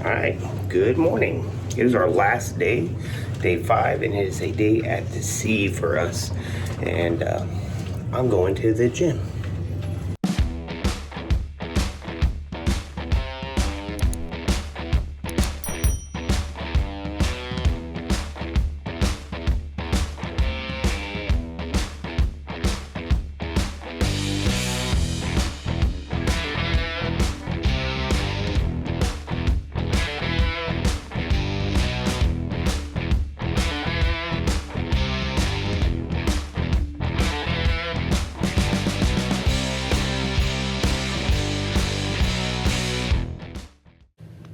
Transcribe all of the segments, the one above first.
Alright, good morning. It is our last day, day 5, and it is a day at the sea for us. And I'm going to the gym.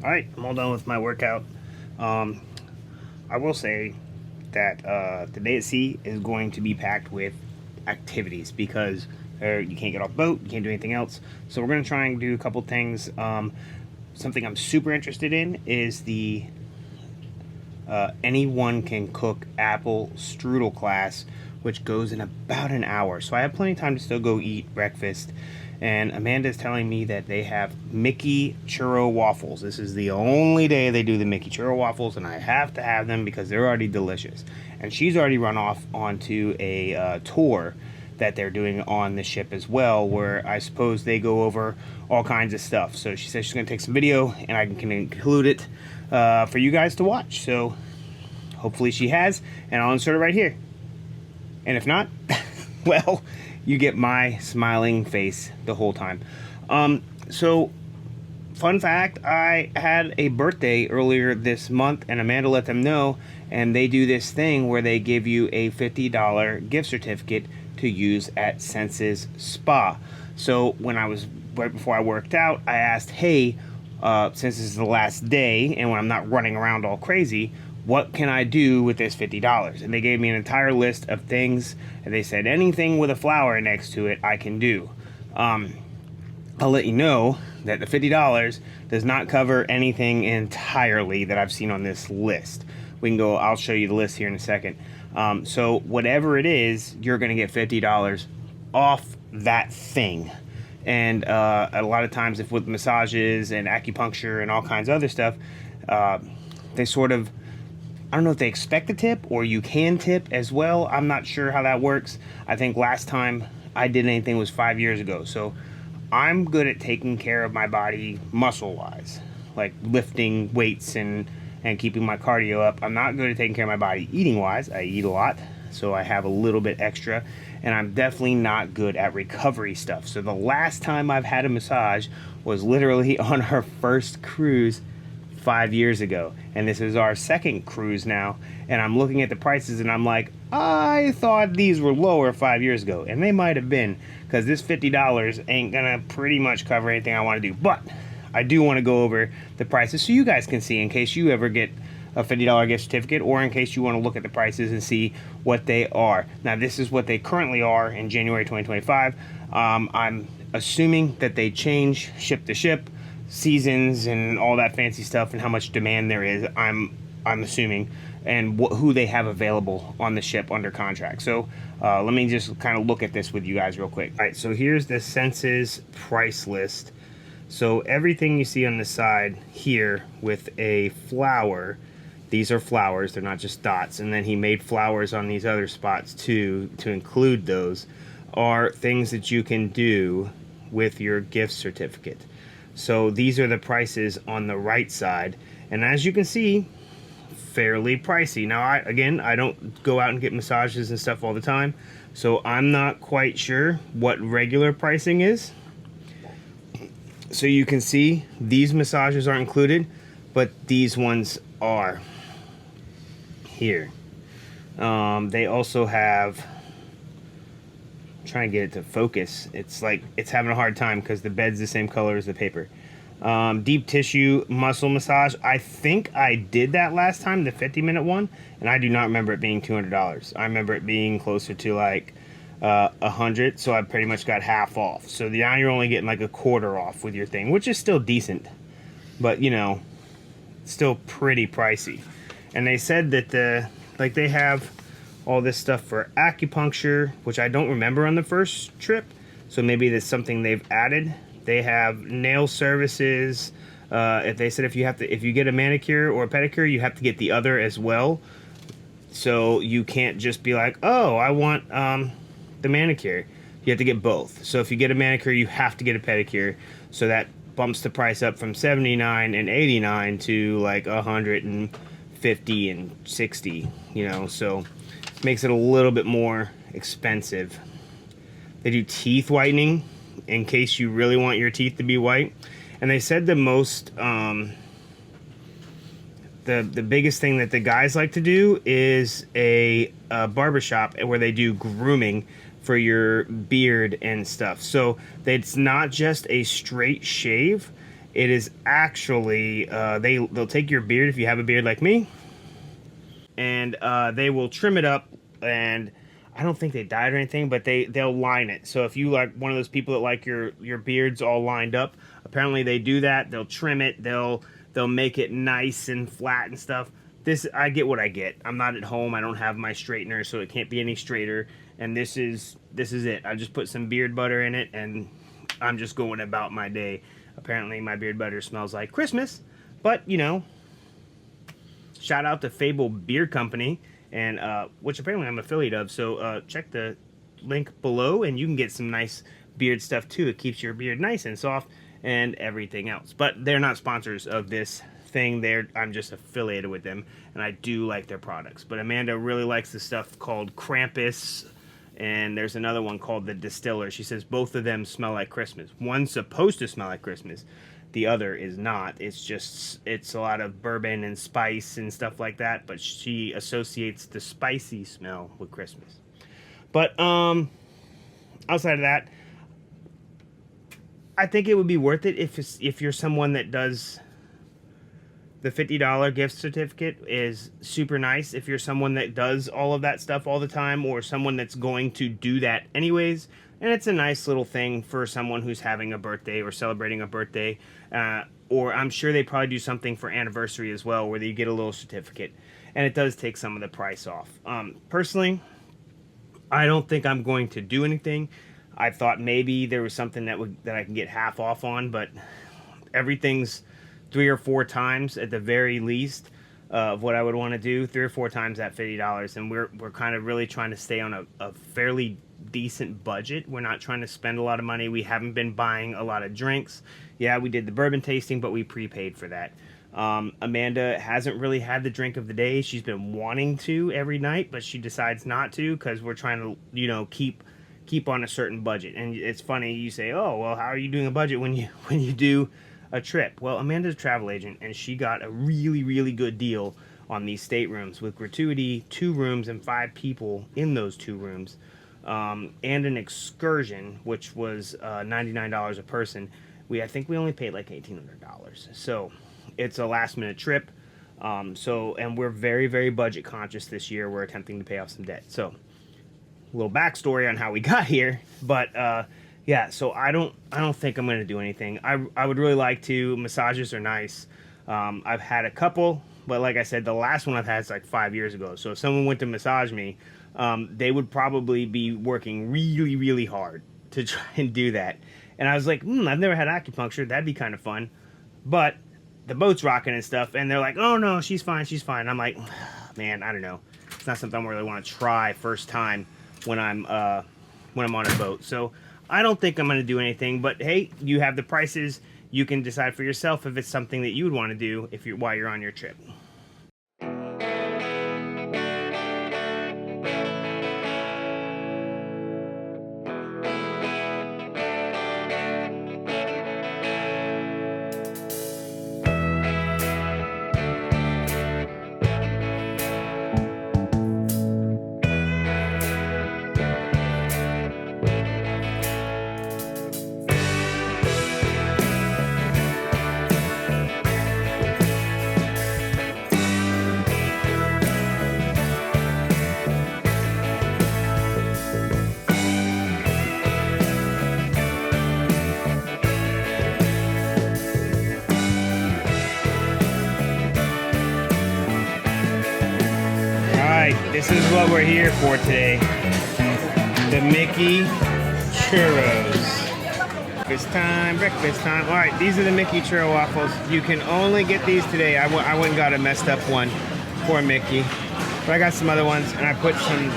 Alright, I'm all done with my workout. I will say that the day at sea is going to be packed with activities because you can't get off the boat, you can't do anything else. So we're going to try and do a couple things. Something I'm super interested in is the anyone can cook apple strudel class, which goes in about an hour. So I have plenty of time to still go eat breakfast. And Amanda's telling me that they have Mickey churro waffles. This is the only day they do the Mickey churro waffles, and I have to have them because they're already delicious. And she's already run off onto a tour that they're doing on the ship as well, where I suppose they go over all kinds of stuff. So she says she's going to take some video, and I can include it for you guys to watch. So hopefully she has, and I'll insert it right here. And if not, well, you get my smiling face the whole time. So, fun fact, I had a birthday earlier this month, and Amanda let them know, and they do this thing where they give you a $50 gift certificate to use at Senses Spa. So, right before I worked out, I asked, hey, since this is the last day, and when I'm not running around all crazy, what can I do with this $50? And they gave me an entire list of things, and they said anything with a flower next to it I can do. I'll let you know that the $50 does not cover anything entirely that I've seen on this list. I'll show you the list here in a second. So whatever it is, you're going to get $50 off that thing. And a lot of times, if with massages and acupuncture and all kinds of other stuff, they sort of, I don't know if they expect a tip or you can tip as well. I'm not sure how that works. I think last time I did anything was 5 years ago. So I'm good at taking care of my body muscle-wise, like lifting weights and keeping my cardio up. I'm not good at taking care of my body eating-wise. I eat a lot, so I have a little bit extra. And I'm definitely not good at recovery stuff. So the last time I've had a massage was literally on our first cruise 5 years ago, and this is our second cruise now, and I'm looking at the prices and I'm like, I thought these were lower 5 years ago, and they might have been, because this $50 ain't gonna pretty much cover anything I want to do. But I do want to go over the prices so you guys can see, in case you ever get a $50 gift certificate, or in case you want to look at the prices and see what they are. Now, this is what they currently are in January 2025. I'm assuming that they change ship to ship, seasons and all that fancy stuff, and how much demand there is, I'm assuming, and who they have available on the ship under contract. So let me just kind of look at this with you guys real quick. All right, so here's the Senses price list. So everything you see on the side here with a flower, these are flowers, they're not just dots, and then he made flowers on these other spots too to include those, are things that you can do with your gift certificate. So these are the prices on the right side, and as you can see, fairly pricey. Now, I don't go out and get massages and stuff all the time, so I'm not quite sure what regular pricing is. So you can see these massages aren't included, but these ones are here. They also have, trying to get it to focus, it's like it's having a hard time because the bed's the same color as the paper. Deep tissue muscle massage, I think I did that last time, the 50-minute one, and I do not remember it being $200. I remember it being closer to like $100, so I pretty much got half off. So now you're only getting like a quarter off with your thing, which is still decent, but you know, still pretty pricey. And they said that they have all this stuff for acupuncture, which I don't remember on the first trip, so maybe that's something they've added. They have nail services, If they said if you get a manicure or a pedicure, you have to get the other as well. So you can't just be like, oh, I want the manicure. You have to get both. So if you get a manicure, you have to get a pedicure. So that bumps the price up from $79 and $89 to like $150 and $60. You know, so makes it a little bit more expensive. They do teeth whitening in case you really want your teeth to be white. And they said the most, the biggest thing that the guys like to do is a barbershop where they do grooming for your beard and stuff. So it's not just a straight shave. It is actually, they'll take your beard if you have a beard like me, and they will trim it up, and I don't think they dye it or anything, but they'll line it. So if you like one of those people that like your beards all lined up, apparently they do that. They'll trim it. They'll make it nice and flat and stuff. I get what I get. I'm not at home. I don't have my straightener, so it can't be any straighter. And this is it. I just put some beard butter in it, and I'm just going about my day. Apparently my beard butter smells like Christmas, but you know, shout out to Fable Beard Company, and which apparently I'm affiliate of. So check the link below, and you can get some nice beard stuff too. It keeps your beard nice and soft and everything else. But they're not sponsors of this thing. I'm just affiliated with them, and I do like their products. But Amanda really likes the stuff called Krampus, and there's another one called the Distiller. She says both of them smell like Christmas. One's supposed to smell like Christmas. The other is not. It's a lot of bourbon and spice and stuff like that, but she associates the spicy smell with Christmas. But outside of that, I think it would be worth it if you're someone that does the $50 gift certificate is super nice. If you're someone that does all of that stuff all the time, or someone that's going to do that anyways, and it's a nice little thing for someone who's having a birthday or celebrating a birthday, or I'm sure they probably do something for anniversary as well, where you get a little certificate, and it does take some of the price off. Personally, I don't think I'm going to do anything. I thought maybe there was something that I can get half off on, but everything's 3 or 4 times at the very least of what I would want to do. 3 or 4 times at $50, and we're kind of really trying to stay on a fairly decent budget. We're not trying to spend a lot of money. We haven't been buying a lot of drinks. Yeah, we did the bourbon tasting, but we prepaid for that. Amanda hasn't really had the drink of the day. She's been wanting to every night, but she decides not to because we're trying to, you know, keep on a certain budget. And it's funny, you say, oh, well, how are you doing a budget when you do a trip? Well, Amanda's a travel agent, and she got a really, really good deal on these staterooms with gratuity, 2 rooms and 5 people in those 2 rooms, and an excursion, which was $99 a person. I think we only paid like $1,800. So it's a last minute trip. And we're very, very budget conscious this year. We're attempting to pay off some debt. So a little backstory on how we got here, but yeah, so I don't think I'm going to do anything. I would really like to. Massages are nice. I've had a couple, but like I said, the last one I've had is like 5 years ago. So if someone went to massage me, they would probably be working really, really hard to try and do that. And I was like, I've never had acupuncture. That'd be kind of fun. But the boat's rocking and stuff, and they're like, oh no, she's fine, she's fine. I'm like, man, I don't know. It's not something I really want to try first time when I'm on a boat. So I don't think I'm going to do anything, but hey, you have the prices. You can decide for yourself if it's something that you would want to do while you're on your trip. This is what we're here for today. The Mickey Churros. Breakfast time, breakfast time. All right, these are the Mickey churro waffles. You can only get these today. I went and got a messed up one for Mickey. But I got some other ones, and I put some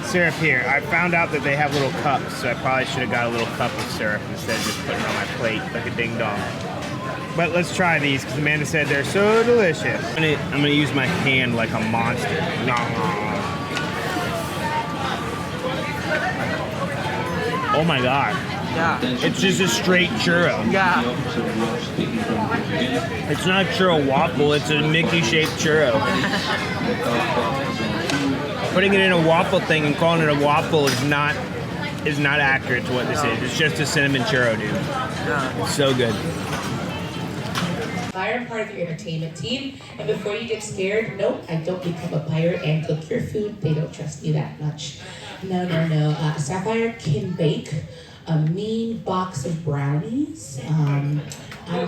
syrup here. I found out that they have little cups, so I probably should have got a little cup of syrup instead of just putting it on my plate like a ding dong. But let's try these because Amanda said they're so delicious. I'm gonna use my hand like a monster. Oh my god. Yeah. It's just a straight churro. Yeah. It's not a churro waffle, it's a Mickey-shaped churro. Putting it in a waffle thing and calling it a waffle is not accurate to what this is. It's just a cinnamon churro, dude. Yeah. It's so good. Fire part of your entertainment team, and before you get scared, nope, I don't become a pirate and cook your food. They don't trust me that much. No. Sapphire can bake a mean box of brownies. I'm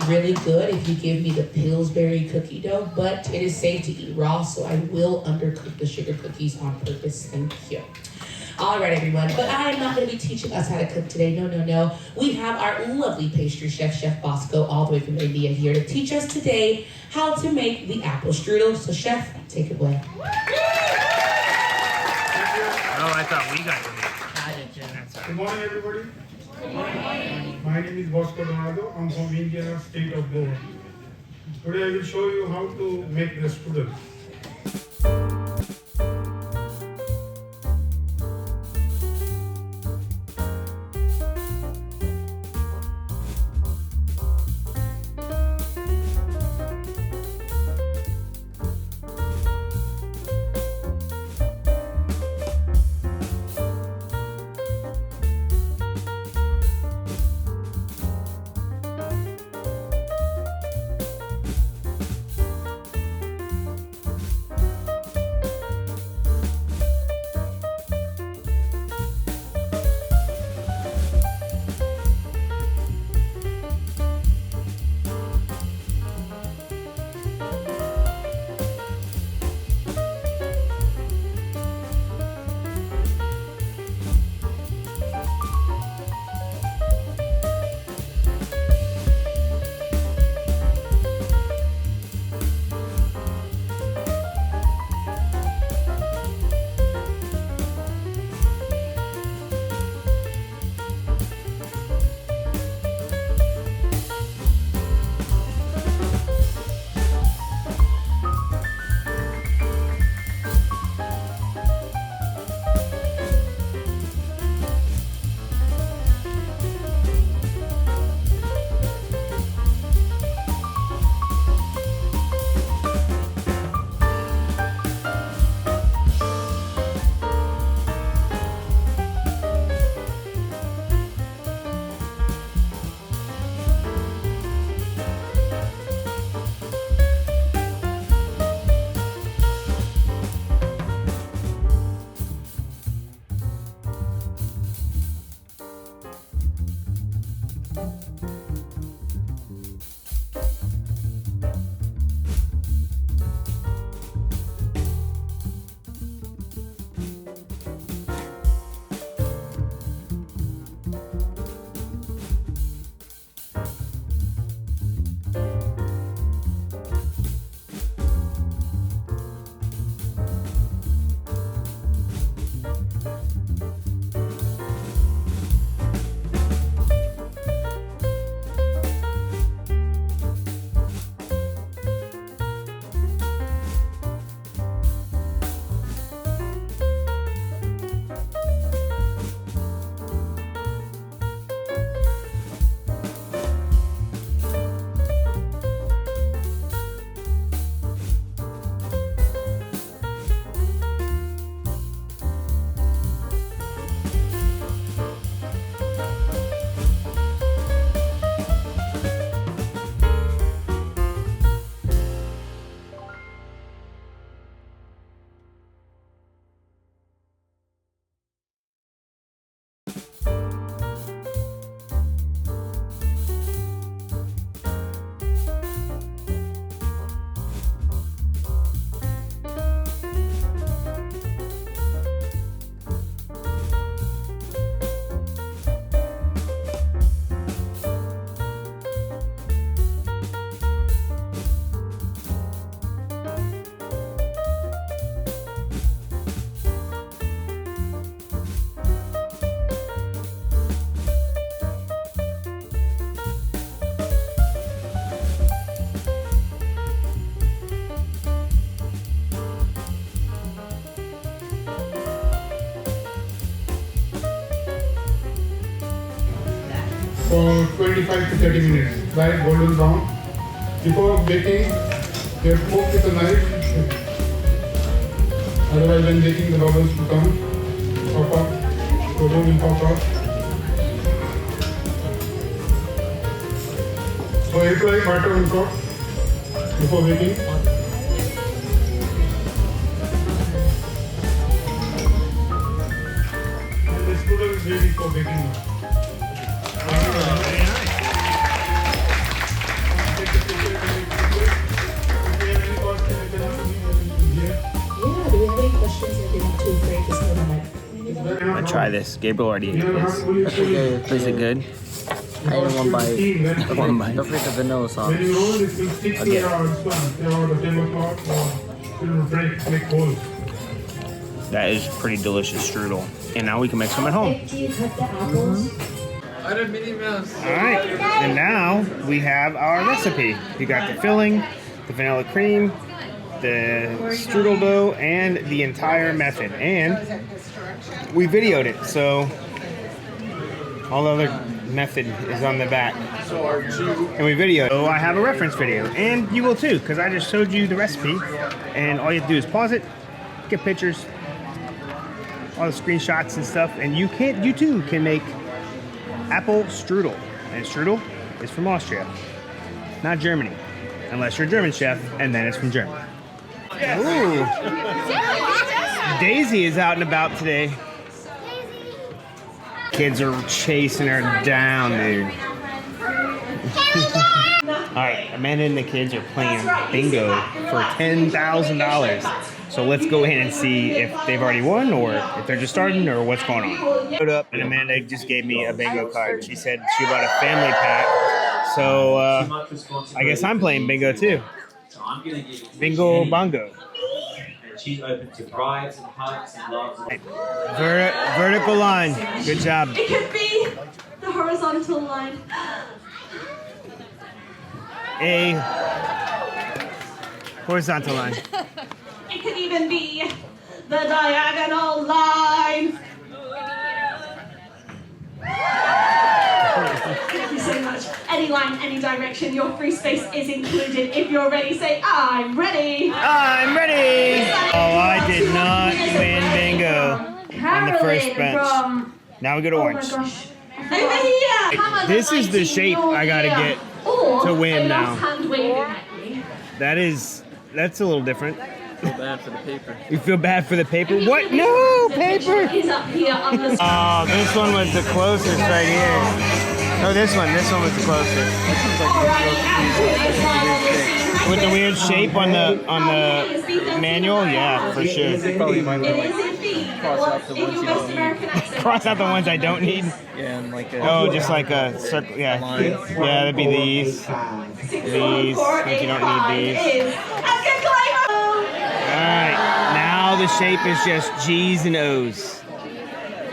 really good if you give me the Pillsbury cookie dough, but it is safe to eat raw, so I will undercook the sugar cookies on purpose. Thank you. All right, everyone, but I am not going to be teaching us how to cook today. No. We have our lovely pastry chef, Chef Bosco, all the way from India here to teach us today how to make the apple strudel. So, Chef, take it away. Oh, I thought we got to make it. Good morning, everybody. Good morning. My name is Bosco Donado. I'm from India, state of Goa. Today I will show you how to make the strudel. for 25 to 30 minutes. Light golden brown. Before baking, they are poked with a knife. Otherwise, when baking, the bubbles will come, pop up, the dough will pop up. So apply butter on top before baking. And the strudel is ready for baking now. Very nice. Take the picture and make it good. If you have any questions, you can ask me here. Yeah, do we have any questions if you're not too afraid to say them? I'm gonna try this. Gabriel already ate this. Okay, Is it good? I ate one bite. One bite. Don't forget the vanilla sauce. When you roll, it will stick to your sponge. The tablecloth or it will break, make holes. That is pretty delicious strudel. And now we can make some at home. Do you cut the apples? I had a Minnie Mouse. All right, and now we have our recipe. You got the filling, the vanilla cream, the strudel dough, and the entire method. And we videoed it, so all the other method is on the back. And we videoed. So I have a reference video, and you will too, because I just showed you the recipe, and all you have to do is pause it, get pictures, all the screenshots and stuff, and you too can make apple strudel. And strudel is from Austria, not Germany, unless you're a German chef, and then it's from Germany. Ooh, Daisy is out and about today. Kids are chasing her down, dude. All right, Amanda and the kids are playing bingo for $10,000. So let's go ahead and see if they've already won, or if they're just starting, or what's going on. Showed up, and Amanda just gave me a bingo card. She said she bought a family pack. So I guess I'm playing bingo too. Bingo bongo. She's open to rides and hugs and loves. Vertical line. Good job. It could be the horizontal line. A horizontal line. It could even be the diagonal line. Thank you so much. Any line, any direction, your free space is included. If you're ready, say, I'm ready. I'm ready. Oh, I did not win bingo on the first bench. Now we go to orange. Oh my gosh. Over here. Come on, This the is the 19 shape I gotta here. get Or to win a now. left hand waving at me. That's a little different. Feel bad for the paper. You feel bad for the paper? What? No, The picture paper. is up here on the Oh, this one was the closest right here. No, this one was the closest. With the weird shape on the manual, yeah, for sure. Probably might It like is indeed. cross out the In ones your you most don't need. American accent. Cross out the ones I don't need. Yeah, and like a Oh, just like a circle, yeah. line. Yeah, that'd be these. These, if you don't need these. Alright, now the shape is just G's and O's.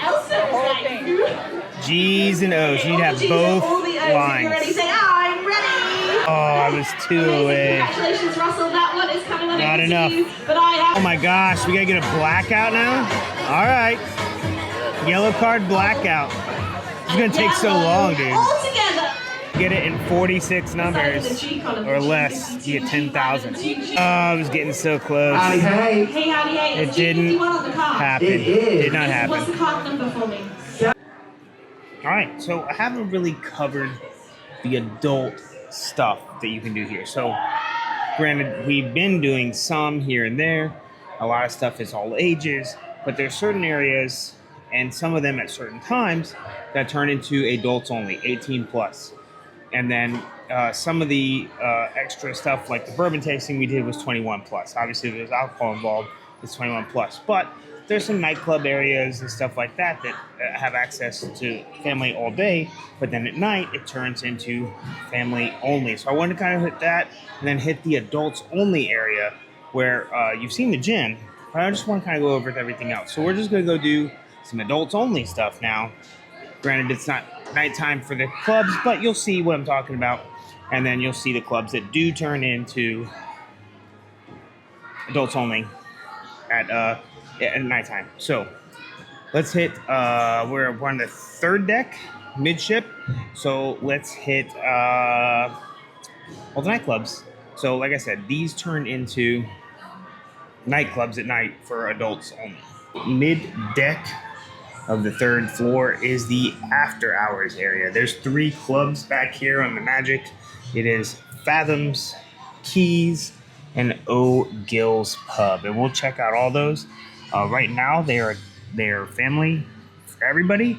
Elsa was like, G's and O's. You need to have both all the O's. If you're ready, lines. say, I'm ready. Oh, I was 2 away. Congratulations, Russell. That one is coming on Not over enough. to you. But I have Oh my gosh, we gotta get a blackout now? Alright. Yellow card blackout. It's gonna take so long, dude. All together. Get it in 46 numbers or less, you get 10,000. Oh, I was getting so close. Hey, howdy, hey. It It's didn't G51 on the card. happen. Did not What's the happen. card number for me? Alright, so I haven't really covered the adult stuff that you can do here. So, granted, we've been doing some here and there. A lot of stuff is all ages, but there's certain areas, and some of them at certain times, that turn into adults only, 18 plus. And then some of the extra stuff, like the bourbon tasting we did, was 21 plus. Obviously, there's alcohol involved, it's 21 plus. But there's some nightclub areas and stuff like that that have access to family all day, but then at night it turns into family only. So I wanted to kind of hit that, and then hit the adults only area where you've seen the gin, but I just want to kind of go over everything else. So we're just going to go do some adults only stuff now. Granted, it's not nighttime for the clubs, but you'll see what I'm talking about. And then you'll see the clubs that do turn into adults only at nighttime. So let's hit, we're on the third deck. midship. So let's hit all the nightclubs. So like I said, these turn into nightclubs at night for adults only. Mid deck of the third floor is the after hours area. There's 3 clubs back here on the Magic. It is Fathoms, Keys, and O'Gill's Pub, and we'll check out all those. Right now, they are family for everybody.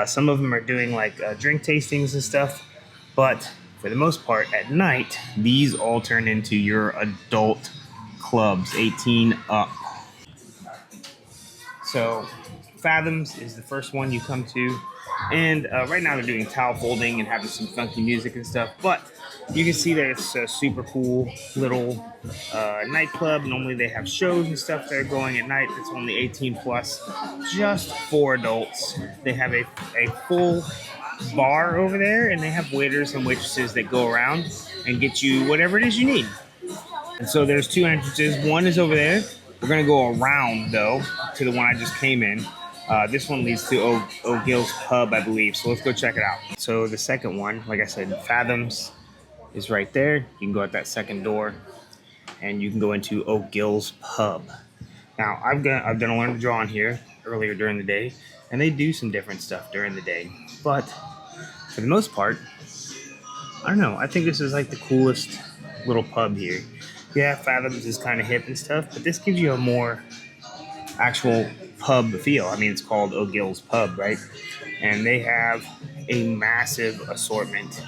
Some of them are doing like drink tastings and stuff, but for the most part, at night, these all turn into your adult clubs, 18 up. So Fathoms is the first one you come to, and right now they're doing towel folding and having some funky music and stuff, but you can see that it's a super cool little nightclub. Normally they have shows and stuff that are going at night. It's only 18 plus, just for adults. They have a full bar over there, and they have waiters and waitresses that go around and get you whatever it is you need. And so there's 2 entrances. One is over there. We're gonna go around though to the one I just came in. This one leads to O'Gill's Pub, I believe. So let's go check it out. So the second one, like I said, Fathoms is right there. You can go out that second door, and you can go into O'Gill's Pub. Now I've done a learn to draw in here earlier during the day, and they do some different stuff during the day. But for the most part, I don't know. I think this is like the coolest little pub here. Yeah, Fathoms is kind of hip and stuff, but this gives you a more actual pub feel. I mean, it's called O'Gill's Pub, right? And they have a massive assortment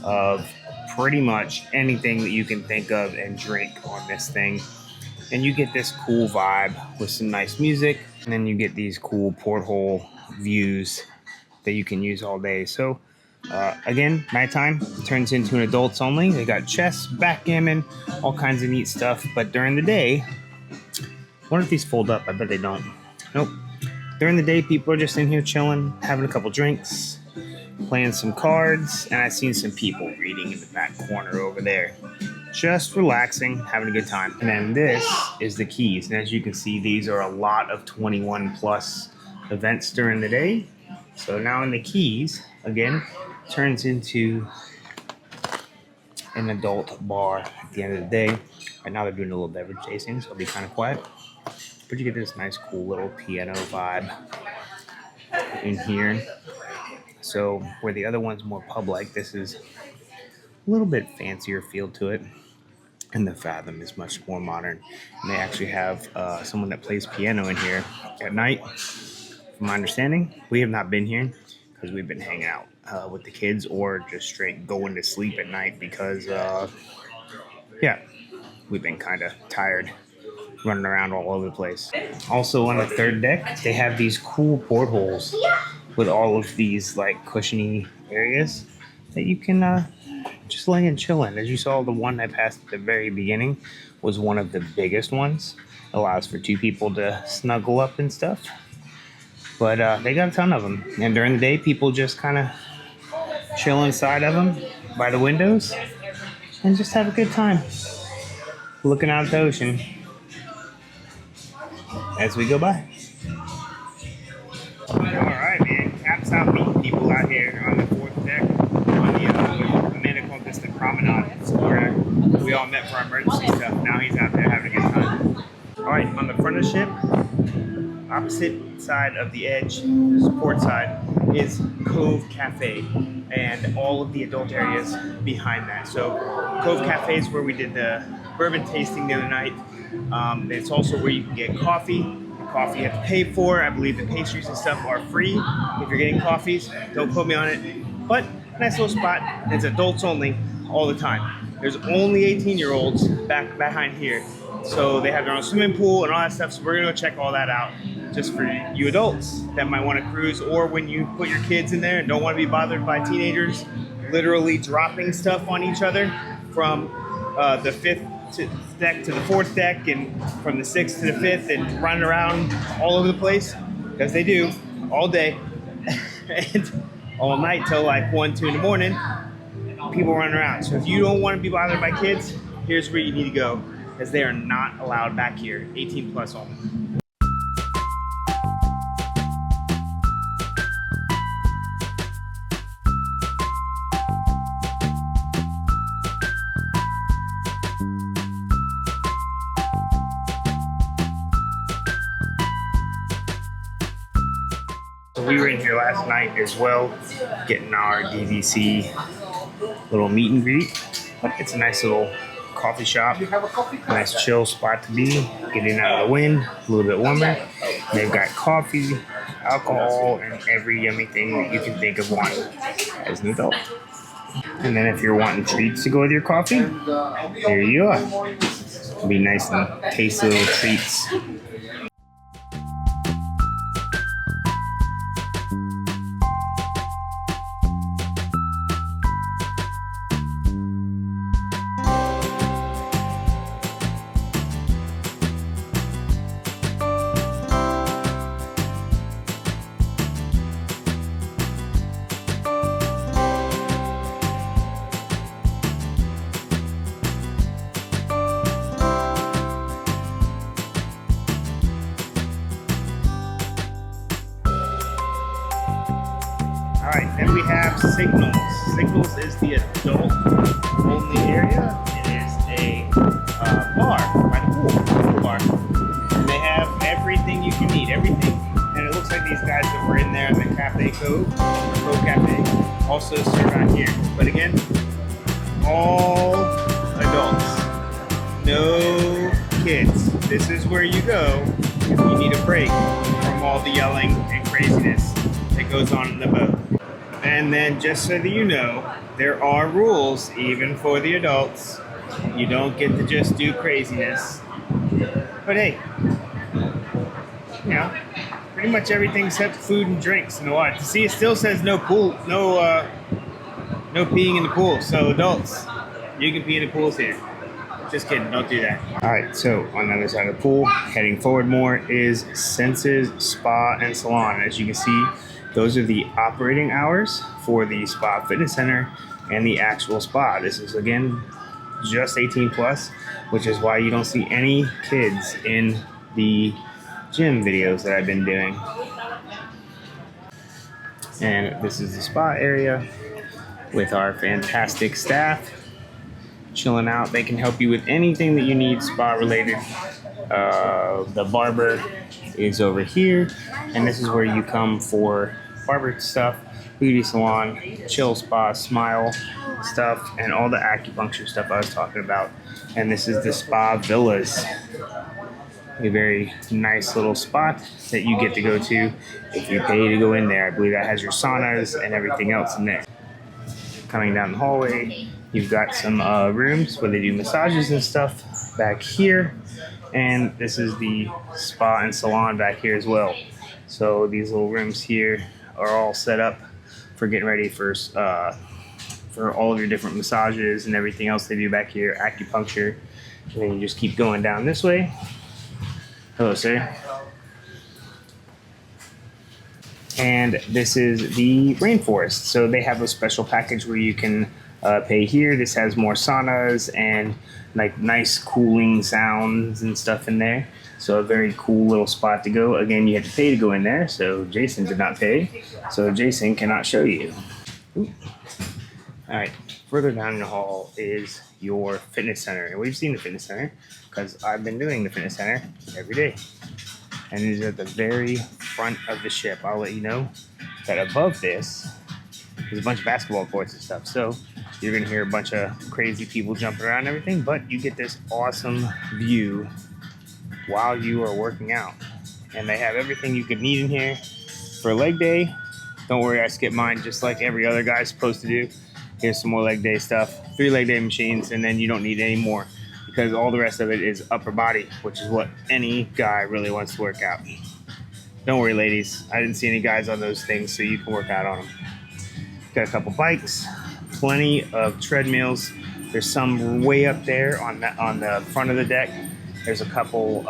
of pretty much anything that you can think of and drink on this thing. And you get this cool vibe with some nice music, and then you get these cool porthole views that you can use all day. So again, nighttime turns into an adults only. They got chess, backgammon, all kinds of neat stuff. But during the day, I wonder if these fold up. I bet they don't. Nope. During the day, people are just in here chilling, having a couple drinks, playing some cards, and I've seen some people reading in the back corner over there. Just relaxing, having a good time. And then this is the Keys. And as you can see, these are a lot of 21 plus events during the day. So now in the Keys, again, turns into an adult bar at the end of the day. Right now they're doing a little beverage tasting, so it'll be kind of quiet. But you get this nice, cool little piano vibe in here. So where the other one's more pub-like, this is a little bit fancier feel to it. And the Fathom is much more modern. And they actually have someone that plays piano in here at night. From my understanding, we have not been here because we've been hanging out with the kids or just straight going to sleep at night because, yeah, we've been kind of tired running around all over the place. Also on the third deck, they have these cool portholes with all of these like cushiony areas that you can just lay and chill in. As you saw, the one I passed at the very beginning was one of the biggest ones. Allows for 2 people to snuggle up and stuff. But they got a ton of them. And during the day, people just kind of chill inside of them by the windows and just have a good time looking out at the ocean as we go by. All right, man. Caps out meeting people out here on the 4th deck on the Medical Distant Promenade. It's where we all met for our emergency stuff. Now he's out there having a good time. All right, on the front of the ship, opposite side of the edge, the port side, is Cove Cafe and all of the adult areas behind that. So Cove Cafe is where we did the bourbon tasting the other night. It's also where you can get coffee. The coffee you have to pay for. I believe the pastries and stuff are free if you're getting coffees. Don't quote me on it. But nice little spot. It's adults only all the time. There's only 18-year-olds back behind here. So they have their own swimming pool and all that stuff. So we're gonna go check all that out just for you adults that might want to cruise, or when you put your kids in there and don't want to be bothered by teenagers literally dropping stuff on each other from the 5th deck to the 4th deck and from the 6th to the 5th and running around all over the place, because they do all day and all night till like 1, 2 in the morning. People running around. So if you don't want to be bothered by kids, here's where you need to go, because they are not allowed back here. 18 plus only. we were in here last night as well, getting our DVC little meet and greet. But it's a nice little coffee shop, nice chill spot to be, getting out of the wind, a little bit warmer. They've got coffee, alcohol, and every yummy thing that you can think of wanting as an adult. And then if you're wanting treats to go with your coffee, here you are. It'll be nice and tasty little treats. Alright, then we have Signals. Signals is the adult-only area. It is a bar by the pool bar. And they have everything you can need, everything. And it looks like these guys that were in there in the Cafe Cove, or Pro Cafe, also serve out here. But again, all adults, no kids. This is where you go if you need a break from all the yelling and craziness that goes on in the boat. And then just so that you know, there are rules even for the adults. You don't get to just do craziness. But hey, you know, pretty much everything except food and drinks and the water. See, it still says no pool, no peeing in the pool. So adults, you can pee in the pools here. Just kidding, don't do that. All right, so on the other side of the pool, heading forward more, is Senses Spa and Salon. As you can see, those are the operating hours for the spa fitness center and the actual spa. This is, again, just 18 plus, which is why you don't see any kids in the gym videos that I've been doing. And this is the spa area with our fantastic staff chilling out. They can help you with anything that you need spa related. The barber is over here, and this is where you come for barber stuff, beauty salon, chill spa, smile stuff, and all the acupuncture stuff I was talking about. And this is the Spa Villas, a very nice little spot that you get to go to if you pay to go in there. I believe that has your saunas and everything else in there. Coming down the hallway, you've got some rooms where they do massages and stuff back here. And this is the spa and salon back here as well. So these little rooms here are all set up for getting ready for all of your different massages and everything else they do back here, acupuncture. And then you just keep going down this way. Hello, sir. And this is the rainforest. So they have a special package where you can pay here. This has more saunas and like nice cooling sounds and stuff in there. So a very cool little spot to go. Again, you have to pay to go in there. So Jason did not pay. So Jason cannot show you. Ooh. All right, further down the hall is your fitness center. And we've seen the fitness center because I've been doing the fitness center every day. And it is at the very front of the ship. I'll let you know that above this, there's a bunch of basketball courts and stuff. So you're gonna hear a bunch of crazy people jumping around and everything, but you get this awesome view while you are working out. And they have everything you could need in here for leg day. Don't worry, I skipped mine just like every other guy's supposed to do. Here's some more leg day stuff, 3 leg day machines, and then you don't need any more because all the rest of it is upper body, which is what any guy really wants to work out. Don't worry, ladies. I didn't see any guys on those things, so you can work out on them. Got a couple bikes, plenty of treadmills. There's some way up there on the front of the deck. There's a couple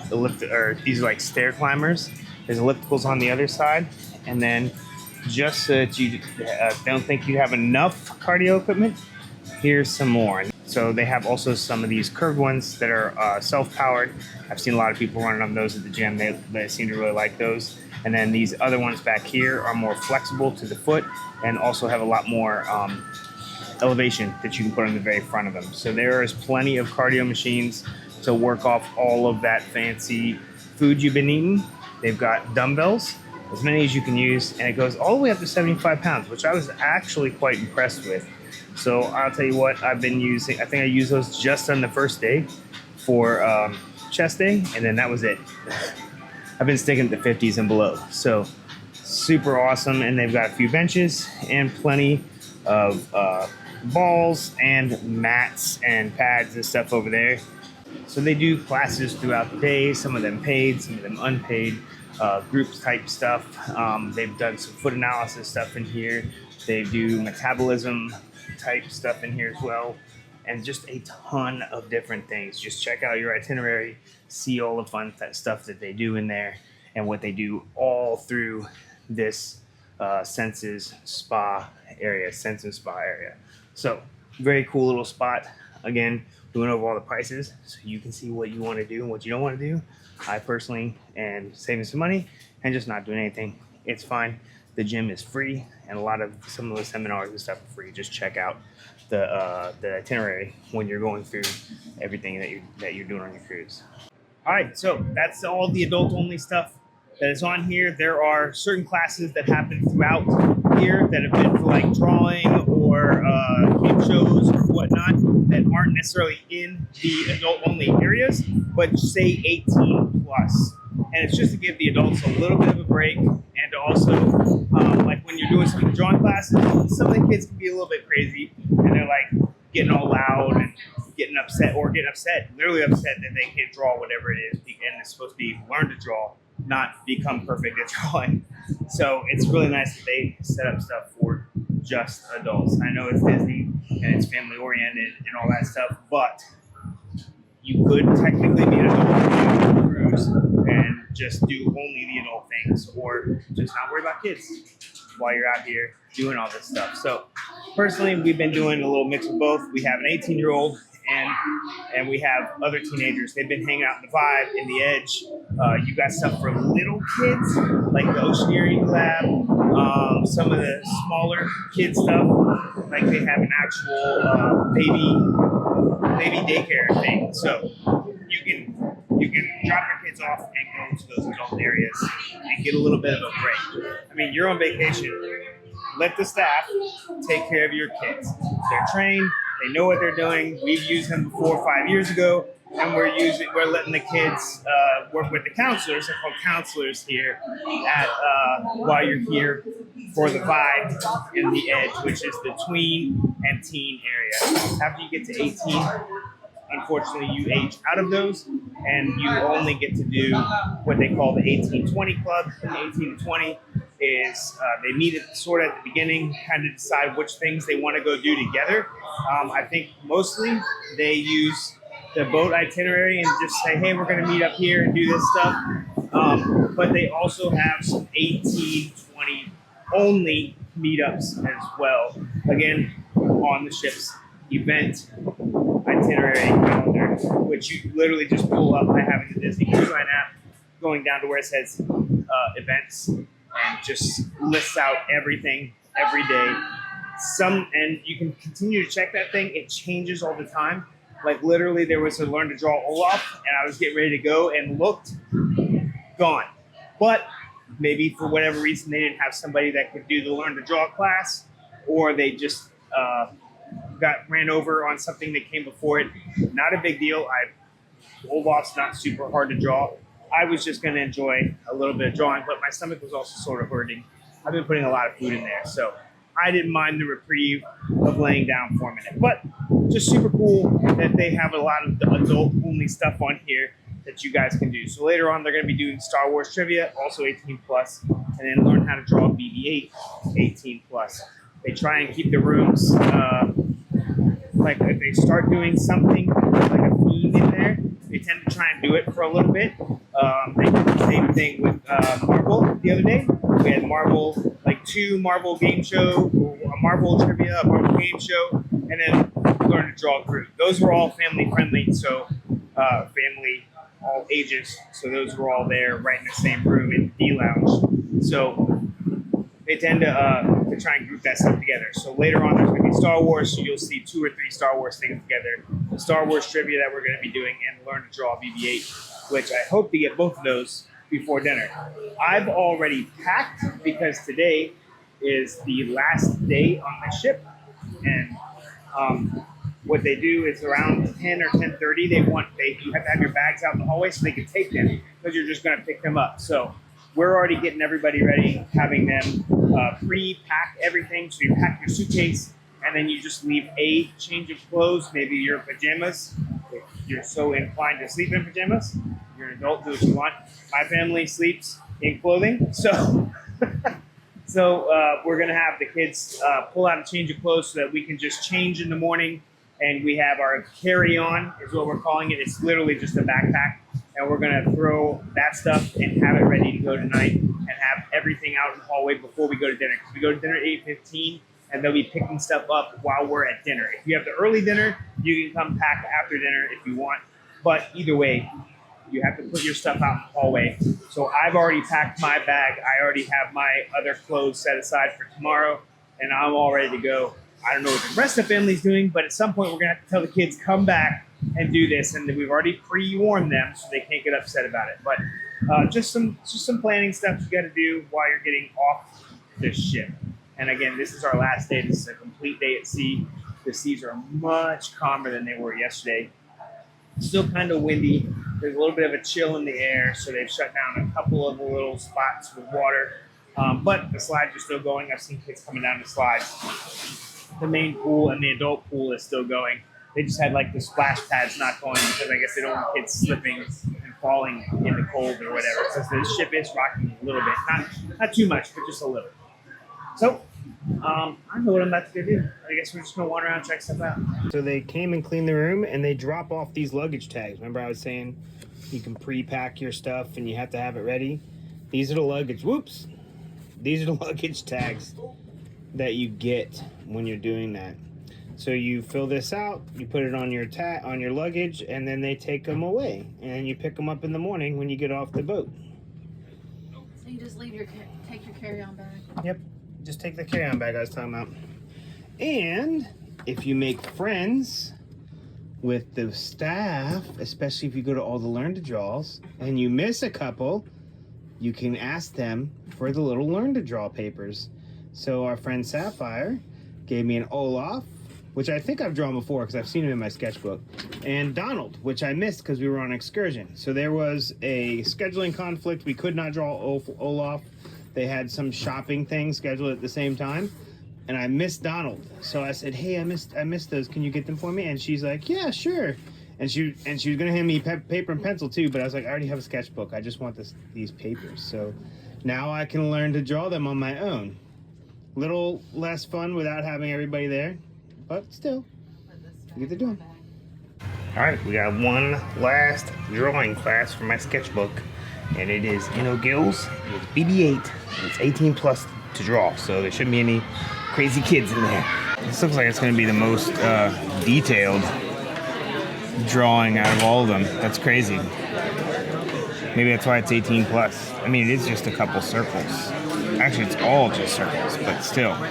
these are like stair climbers. There's ellipticals on the other side, and then just so that you don't think you have enough cardio equipment, here's some more. So they have also some of these curved ones that are self-powered. I've seen a lot of people running on those at the gym. They seem to really like those. And then these other ones back here are more flexible to the foot and also have a lot more elevation that you can put on the very front of them. So there is plenty of cardio machines to work off all of that fancy food you've been eating. They've got dumbbells as many as you can use, and it goes all the way up to 75 pounds, which I was actually quite impressed with. So I'll tell you what, I've been using, I think I used those just on the first day for chest day, and then that was it. I've been sticking to the 50s and below. So super awesome, and they've got a few benches and plenty of balls and mats and pads and stuff over there. So they do classes throughout the day, some of them paid, some of them unpaid, groups type stuff. They've done some foot analysis stuff in here. They do metabolism type stuff in here as well, and just a ton of different things. Just check out your itinerary, see all the fun stuff that they do in there and what they do all through this Senses Spa area, Sense and Spa area. So very cool little spot. Again, we went over all the prices so you can see what you want to do and what you don't want to do. I personally am saving some money and just not doing anything. It's fine. The gym is free, and some of the seminars and stuff are free. Just check out the itinerary when you're going through everything that you're doing on your cruise. All right, so that's all the adult-only stuff that is on here. There are certain classes that happen throughout here that have been for like drawing or game shows or whatnot that aren't necessarily in the adult-only areas, but say 18 plus. And it's just to give the adults a little bit of a break, and also like when you're doing some of the drawing classes, some of the kids can be a little bit crazy, and they're like getting all loud and getting upset, literally upset that they can't draw whatever it is, and it's supposed to be learn to draw, not become perfect at drawing. So it's really nice that they set up stuff for just adults. I know it's Disney and it's family oriented and all that stuff, but you could technically be an adult on a cruise and just do only the adult things, or just not worry about kids while you're out here doing all this stuff. So personally, we've been doing a little mix of both. We have an 18-year-old and we have other teenagers. They've been hanging out in the Vibe, in the Edge. You got stuff for little kids, like the Oceaneering Lab, some of the smaller kid stuff, like they have an actual baby daycare thing. So you can drop your kids off and go to those adult areas and get a little bit of a break. I mean, you're on vacation. Let the staff take care of your kids. They're trained. They know what they're doing. We've used them before 5 years ago, and we're letting the kids work with the counselors. They're called counselors here while you're here for the Vibe in the Edge, which is the tween and teen area. After you get to 18, unfortunately, you age out of those, and you only get to do what they call the 18-20 club. And the 18 to 20 is they meet at the beginning, kind of decide which things they want to go do together. I think mostly they use the boat itinerary and just say, hey, we're going to meet up here and do this stuff. But they also have some 18-20 only meetups as well. Again, on the ship's event itinerary calendar, which you literally just pull up by having the Disney Cruise Line app, going down to where it says events, and just lists out everything every day. And you can continue to check that thing. It changes all the time. Like literally, there was a Learn to Draw Olaf, and I was getting ready to go and looked, gone. But maybe for whatever reason they didn't have somebody that could do the Learn to Draw class, or they just ran over on something that came before it. Not a big deal. Olaf's not super hard to draw. I was just going to enjoy a little bit of drawing, but my stomach was also sort of hurting. I've been putting a lot of food in there, so I didn't mind the reprieve of laying down for a minute. But just super cool that they have a lot of the adult-only stuff on here that you guys can do. So later on, they're going to be doing Star Wars trivia, also 18+, and then learn how to draw BB-8, 18+. They try and keep the rooms, like if they start doing something, like a theme in there, they tend to try and do it for a little bit. They did the same thing with Marvel the other day. We had Marvel, like 2 Marvel game show, a Marvel trivia, a Marvel game show, and then Learn to Draw crew. Those were all family friendly, so family, all ages. So those were all there right in the same room in the lounge. So they tend to try and group that stuff together. So later on, there's going to be Star Wars, so you'll see 2 or 3 Star Wars things together. The Star Wars trivia that we're going to be doing, and Learn to Draw BB-8, which I hope to get both of those before dinner. I've already packed because today is the last day on the ship, and what they do is around 10 or 10:30, you have to have your bags out in the hallway so they can take them because you're just going to pick them up. So we're already getting everybody ready, having them pre-pack everything. So you pack your suitcase and then you just leave a change of clothes, maybe your pajamas. If you're so inclined to sleep in pajamas, you're an adult, do what you want. My family sleeps in clothing, so we're gonna have the kids pull out a change of clothes so that we can just change in the morning. And we have our carry-on, is what we're calling it. It's literally just a backpack. And we're gonna throw that stuff and have it ready to go tonight and have everything out in the hallway before we go to dinner. Because we go to dinner at 8:15 and they'll be picking stuff up while we're at dinner. If you have the early dinner, you can come pack after dinner if you want. But either way, you have to put your stuff out in the hallway. So I've already packed my bag. I already have my other clothes set aside for tomorrow, and I'm all ready to go. I don't know what the rest of the family's doing, but at some point we're gonna have to tell the kids, come back and do this. And we've already pre-warned them so they can't get upset about it. But just some planning steps you gotta do while you're getting off the ship. And again, this is our last day. This is a complete day at sea. The seas are much calmer than they were yesterday. Still kind of windy. There's a little bit of a chill in the air, so they've shut down a couple of the little spots with water. But the slides are still going. I've seen kids coming down the slides. The main pool and the adult pool is still going. They just had like the splash pads not going because I guess they don't want kids slipping and falling in the cold or whatever. So the ship is rocking a little bit. Not too much, but just a little. So I know what I'm about to go do. I guess we're just gonna wander around and check stuff out. So they came and cleaned the room and they drop off these luggage tags. Remember I was saying you can pre-pack your stuff and you have to have it ready? These are the luggage, whoops. These are the luggage tags that you get when you're doing that. So you fill this out, you put it on your luggage, and then they take them away. And you pick them up in the morning when you get off the boat. So you just take your carry-on bag? Yep. Just take the carry-on bag I was talking about. And if you make friends with the staff, especially if you go to all the Learn to Draws, and you miss a couple, you can ask them for the little Learn to Draw papers. So our friend Sapphire gave me an Olaf, which I think I've drawn before because I've seen him in my sketchbook, and Donald, which I missed because we were on excursion. So there was a scheduling conflict. We could not draw Olaf. They had some shopping thing scheduled at the same time, and I missed Donald. So I said, "Hey, I missed those. Can you get them for me?" And she's like, "Yeah, sure." And she was gonna hand me paper and pencil too, but I was like, "I already have a sketchbook. I just want these papers." So now I can learn to draw them on my own. Little less fun without having everybody there, but still, you get to do them. All right, we got one last drawing class for my sketchbook, and it is in O'Gill's. It's BB8. It's 18 plus to draw, so there shouldn't be any crazy kids in there. This looks like it's going to be the most detailed drawing out of all of them. That's crazy. Maybe that's why it's 18 plus. I mean, it is just a couple circles. Actually, it's all just circles, but still. All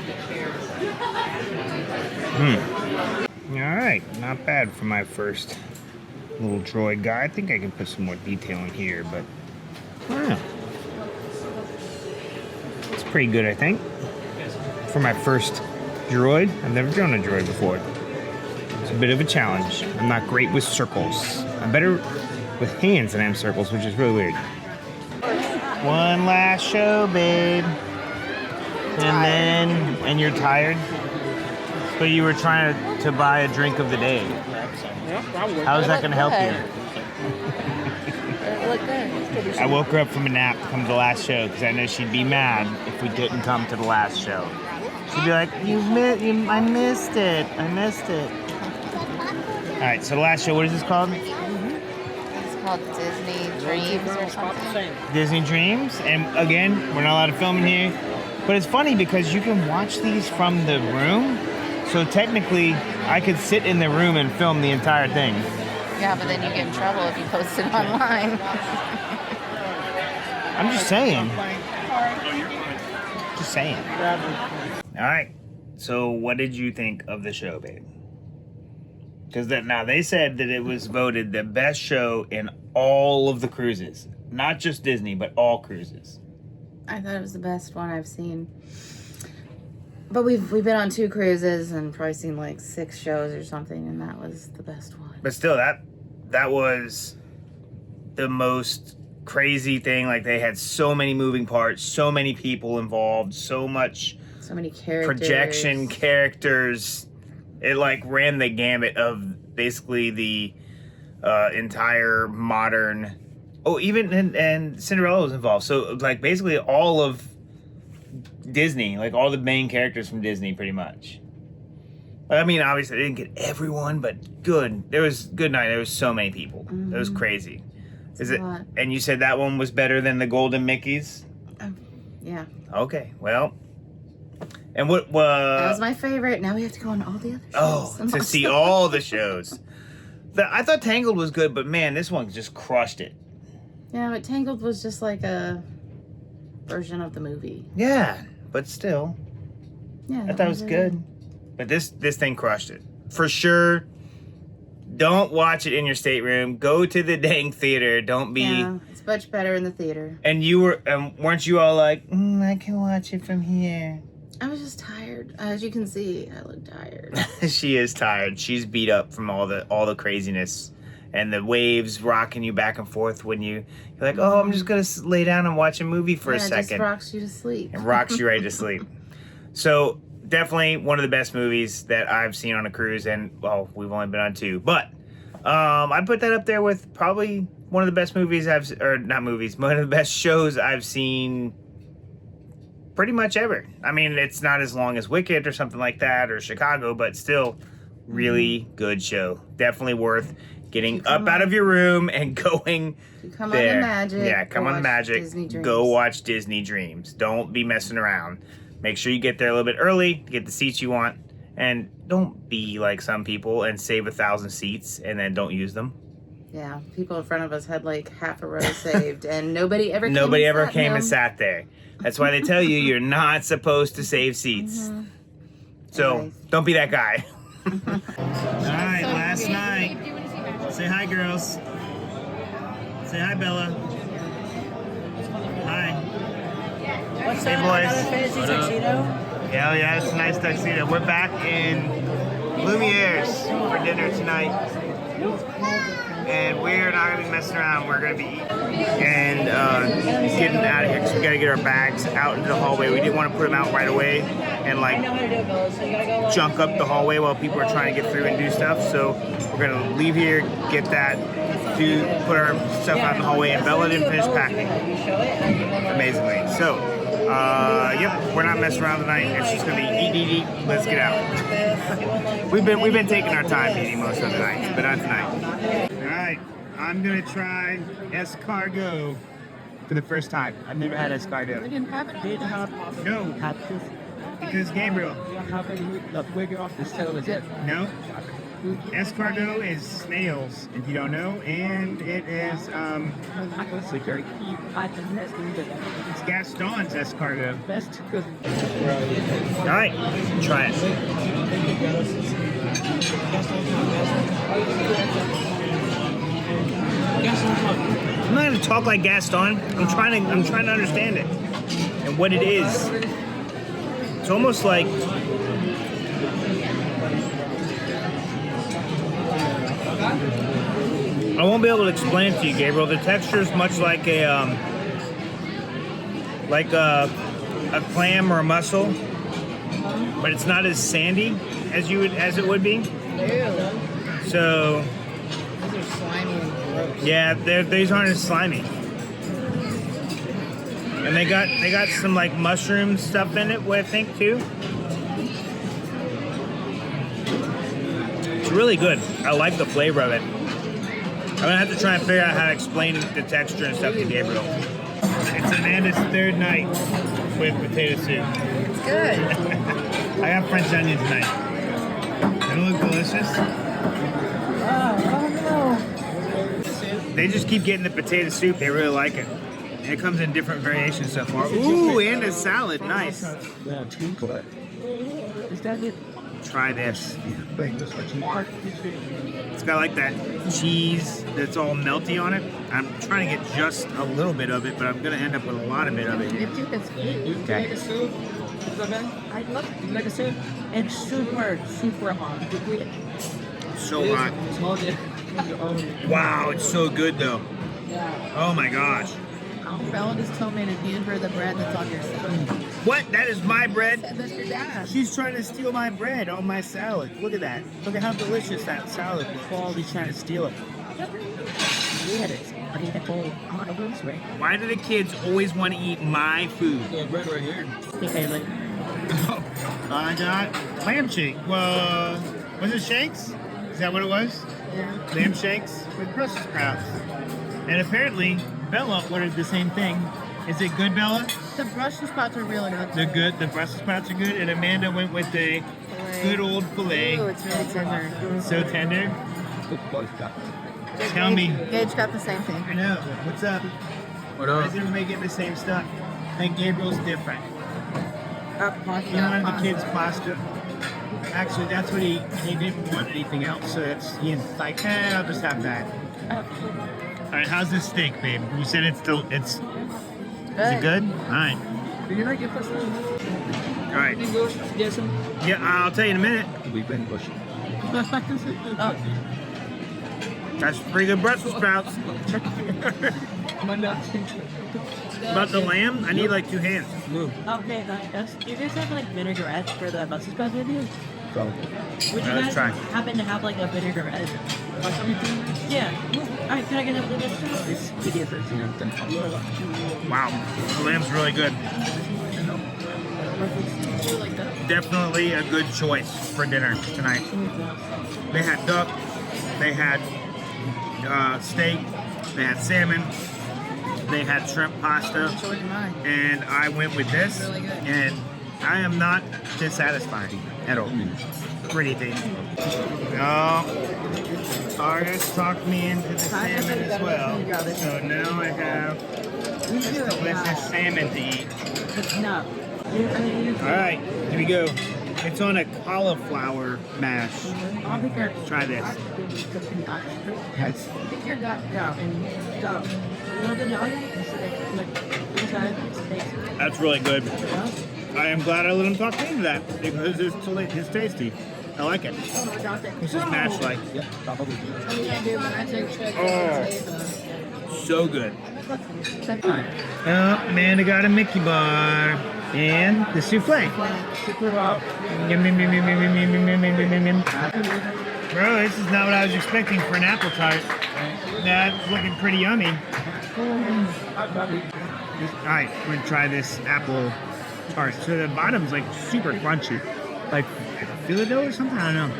right, not bad for my first little droid guy. I think I can put some more detail in here, but I don't know. It's pretty good, I think. For my first droid, I've never drawn a droid before. It's a bit of a challenge. I'm not great with circles. I'm better with hands than I am circles, which is really weird. One last show, babe. And you're tired? But you were trying to buy a drink of the day. Yeah, probably. How is that going to help you? It looked good. I woke her up from a nap to come to the last show because I know she'd be mad if we didn't come to the last show. She'd be like, I missed it. I missed it. All right, so the last show, what is this called? It's called Disney Dreams or something. Disney Dreams. And again, we're not allowed to film in here. But it's funny because you can watch these from the room. So technically, I could sit in the room and film the entire thing. Yeah, but then you get in trouble if you post it online. I'm just saying. Just saying. All right. So what did you think of the show, babe? Because now they said that it was voted the best show in all of the cruises, not just Disney, but all cruises. I thought it was the best one I've seen. But we've been on 2 cruises and probably seen like 6 shows or something, and that was the best one. But still, that was the most crazy thing. Like, they had so many moving parts, so many people involved, so many characters, projection characters. It like ran the gamut of basically the entire modern. Oh, even and Cinderella was involved. So like basically all of Disney, like all the main characters from Disney, pretty much. I mean, obviously I didn't get everyone, but good. There was good night. There was so many people. It was crazy. Is it? And you said that one was better than the Golden Mickeys? Yeah. Okay. Well. And what? That was my favorite. Now we have to go on all the other shows. Oh, to see all the shows. I thought Tangled was good, but man, this one just crushed it. Yeah, but Tangled was just like a version of the movie. Yeah, but still. Yeah, I thought it was good. But this thing crushed it. For sure. Don't watch it in your stateroom. Go to the dang theater. Don't be... Yeah, it's much better in the theater. And you weren't you all like, I can watch it from here? I was just tired. As you can see, I look tired. She is tired. She's beat up from all the craziness and the waves rocking you back and forth when you're like, oh, I'm just gonna lay down and watch a movie for a second. It just rocks you to sleep. And rocks you right to sleep. So definitely one of the best movies that I've seen on a cruise, and well, we've only been on 2, but I put that up there with probably one of the best movies one of the best shows I've seen. Pretty much ever. I mean, it's not as long as Wicked or something like that, or Chicago, but still really good show. Definitely worth getting up out of your room and going come there. On the Magic. Yeah, come on the Magic. Go watch Disney Dreams. Don't be messing around. Make sure you get there a little bit early to get the seats you want, and don't be like some people and save 1,000 seats and then don't use them. Yeah, people in front of us had like half a row saved, and nobody ever came and sat there. That's why they tell you you're not supposed to save seats. So Anyways. don't be that guy. All right, last night. Say hi, girls. Say hi, Bella. Hi. What's hey, up? boys. Another fancy tuxedo? Hell yeah, it's a nice tuxedo. We're back in Lumiere's for dinner tonight. And we're not gonna be messing around. We're gonna be eating and getting out of here because we gotta get our bags out into the hallway. We didn't want to put them out right away and like junk up the hallway while people are trying to get through and do stuff. So we're gonna leave here, get that, put our stuff out in the hallway. And Bella didn't finish packing amazingly. So yep, we're not messing around tonight. It's just gonna be eat. Let's get out. We've been taking our time eating most of the night, but not tonight. Alright, I'm gonna try escargot for the first time. I've never had escargot. We didn't have it. Didn't have. No, because Gabriel. Wigger off the stove is it? No. Escargot is snails, if you don't know, and it is it's Gaston's escargot. Best. Alright, try it. I'm not gonna talk like Gaston. I'm trying to understand it and what it is. It's almost like I won't be able to explain it to you, Gabriel. The texture is much like a clam or a mussel, but it's not as sandy as it would be. So Those are slimy and gross. yeah, these aren't as slimy. And they got some like mushroom stuff in it, I think too. It's really good. I like the flavor of it. I'm gonna have to try and figure out how to explain the texture and stuff to Gabriel. It's Amanda's 3rd night with potato soup. It's good. I got French onion tonight. It'll look delicious. Oh no. They just keep getting the potato soup. They really like it. And it comes in different variations so far. Ooh, and a salad. Nice. Is that it? try this. It's got like that cheese that's all melty on it. I'm trying to get just a little bit of it, but I'm gonna end up with a lot of it of it. Okay. I love it. Like I said, it's super hot. So hot. Wow, it's so good though. Oh my gosh. Bella just told me to hand her the bread that's on your salad. What? That is my bread? That's your dad. She's trying to steal my bread on my salad. Look at that. Look at how delicious that salad is. Quality's trying to steal it. Why do the kids always want to eat my food? Yeah, bread right here. I got lamb shake. Well, was it shakes? Is that what it was? Yeah. Lamb shakes with Brussels sprouts. And apparently, Bella ordered the same thing. Is it good, Bella? The Brussels sprouts are really good. They're good. The Brussels sprouts are good. And Amanda went with the good old filet. Ooh, it's really tender. So tender. Tell me. Gage got the same thing. I know. What's up? What Why up? is everybody getting the same stuff? I think Gabriel's different. Pasta. He wanted the kids pasta. Actually, that's what he didn't want anything else. So that's he's like, I'll just have that. All right, how's this steak, babe? You said it's still it's. Is it good? All right. Did you not get first? All right. Get some? Yeah, I'll tell you in a minute. We've been pushing. That's pretty good Brussels sprouts. About the lamb, I need like 2 hands. Okay, that's. Do you guys have like vinaigrette for the Brussels sprouts with you? Probably. Would you Let's guys try. happen to have like a vinaigrette? Yeah. Alright, can I get a little bit of this? Wow, the lamb's really good. Definitely a good choice for dinner tonight. They had duck, they had steak, they had salmon, they had shrimp pasta, and I went with this, and I am not dissatisfied at all. Pretty tasty. No, artist talked me into the salmon as well, so now I have this delicious salmon to eat. No. All right, here we go. It's on a cauliflower mash. Try this. Yes. That's really good. I am glad I let him talk me into that because it's tasty. I like it. What's this mash like? Oh, so good. Oh, Amanda got a Mickey bar. And the souffle. Yum, yum, yum, yum, yum, yum, yum, yum, yum, yum, yum, yum. Bro, this is not what I was expecting for an apple tart. That's looking pretty yummy. Alright, we're gonna try this apple tart. So the bottom's like super crunchy. Like feel it or something? I don't know.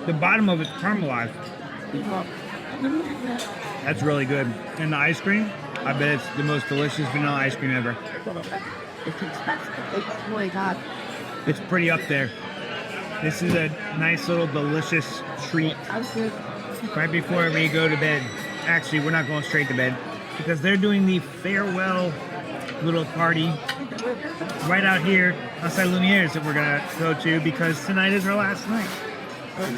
The bottom of it's caramelized. That's really good. And the ice cream, I bet it's the most delicious vanilla ice cream ever. It's pretty up there. This is a nice little delicious treat right before we go to bed. Actually, we're not going straight to bed because they're doing the farewell little party right out here outside Lumiere's that we're gonna go to because tonight is our last night.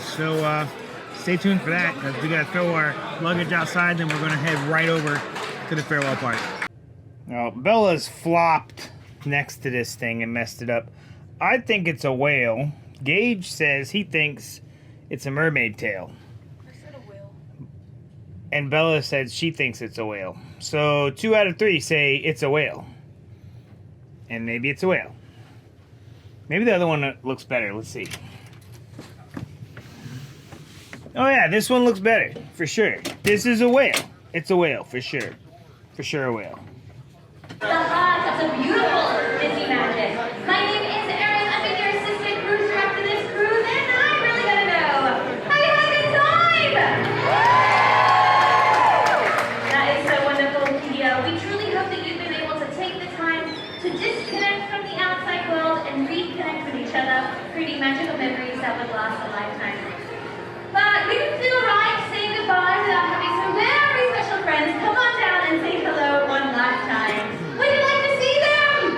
So stay tuned for that because we gotta throw our luggage outside, then we're gonna head right over to the farewell party. Now, Bella's flopped next to this thing and messed it up. I think it's a whale. Gage says he thinks it's a mermaid tail. I said a whale. And Bella said she thinks it's a whale. So 2 out of 3 say it's a whale. And maybe it's a whale. Maybe the other one looks better. Let's see. Oh yeah, this one looks better, for sure. This is a whale. It's a whale, for sure. For sure a whale. The heart of the beautiful Disney Magic. My name is Erin. I've been your assistant cruise director this cruise, and I'm really gonna go. Have you had a good time? That is so wonderful to hear. We truly hope that you've been able to take the time to disconnect from the outside world and reconnect with each other, creating magical memories that would last a lifetime. But we can feel right saying goodbye without having some very special friends come on down and say hello one last time. Would you like to see them?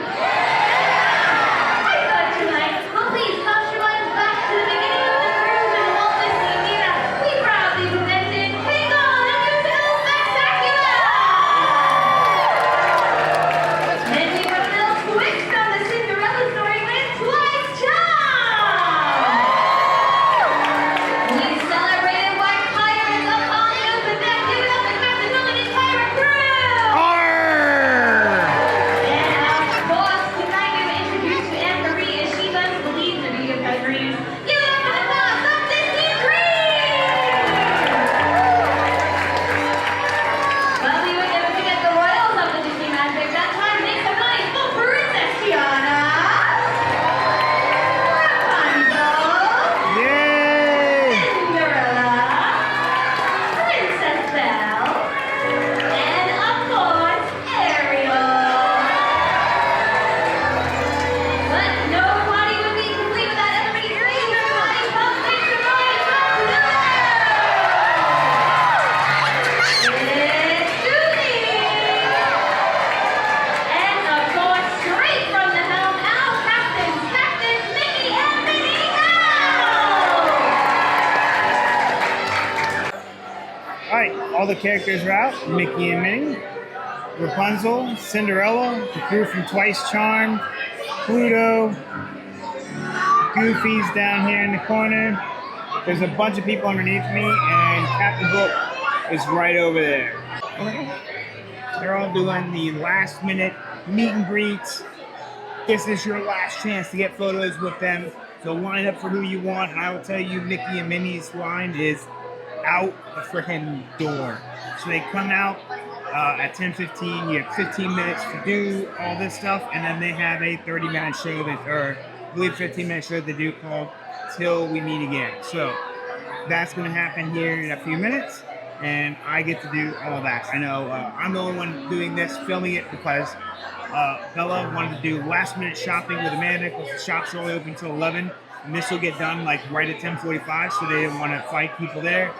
all the characters are out. Mickey and Minnie, Rapunzel, Cinderella, the crew from Twice Charmed, Pluto, Goofy's down here in the corner. There's a bunch of people underneath me, and Captain Hook is right over there. They're all doing the last minute meet and greets. This is your last chance to get photos with them. So line up for who you want, and I will tell you, Mickey and Minnie's line is out the freaking door. So they come out at 10:15. You have 15 minutes to do all this stuff, and then they have a 30-minute show or I believe 15-minute show they do called Till We Meet Again. So that's going to happen here in a few minutes, and I get to do all that. I know I'm the only one doing this, filming it, because Bella wanted to do last-minute shopping with Amanda because the shop's only open until 11, and this will get done like right at 10:45, so they didn't want to fight people there.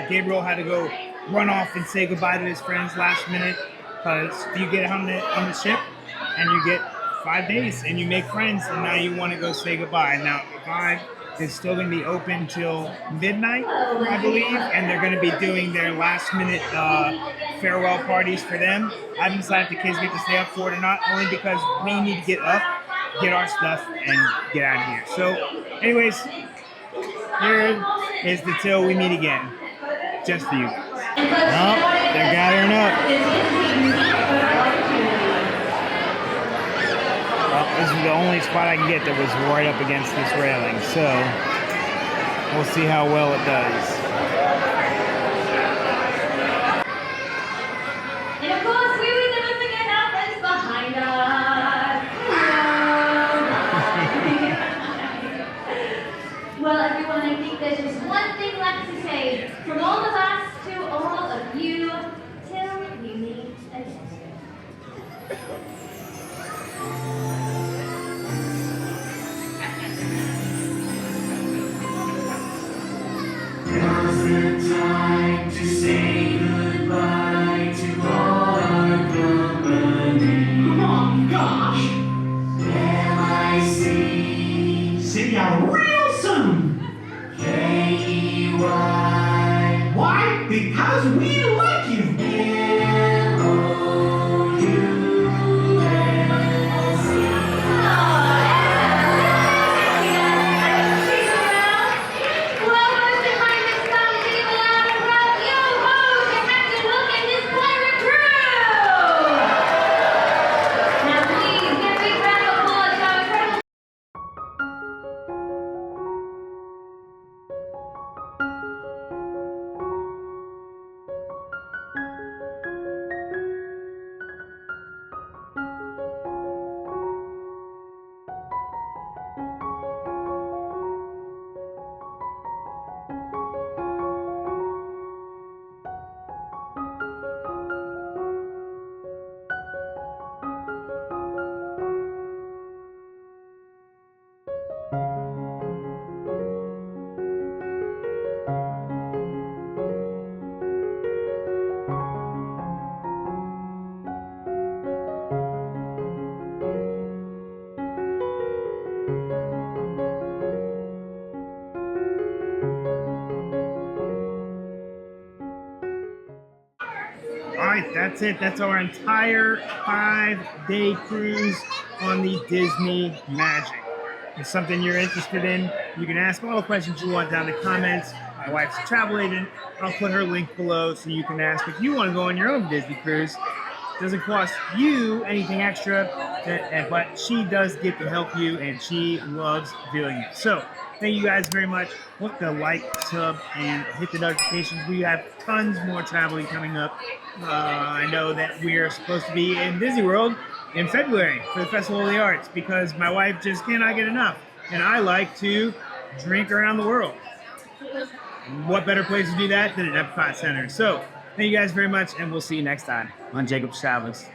Gabriel had to go run off and say goodbye to his friends last minute, because you get on the ship and you get 5 days and you make friends, and now you want to go say goodbye. Now, 5 is still going to be open till midnight, I believe, and they're going to be doing their last minute farewell parties for them. I haven't decided if the kids get to stay up for it or not, only because we need to get up, get our stuff, and get out of here. So, anyways, here is the Till We Meet Again, just for you. Oh, they're gathering up. Well, this is the only spot I can get that was right up against this railing, so we'll see how well it does. And of course, we would never forget our friends behind us. Well, everyone, I think there's just one thing left to say. From all of us to all of you, till we meet again. Now's the time to say goodbye to all our company. Oh gosh! L-I-C. See ya real soon! K-E-Y. Why? Because we like you! Alright, that's it. That's our entire 5-day cruise on the Disney Magic. If it's something you're interested in, you can ask all the questions you want down in the comments. My wife's a travel agent. I'll put her link below so you can ask if you want to go on your own Disney cruise. It doesn't cost you anything extra, but she does get to help you, and she loves doing it. So, thank you guys very much. Click the like, sub, and hit the notifications. We have tons more traveling coming up. I know that we're supposed to be in Disney World in February for the Festival of the Arts because my wife just cannot get enough. And I like to drink around the world. What better place to do that than at Epcot Center? So, thank you guys very much, and we'll see you next time on Jacob's Travels.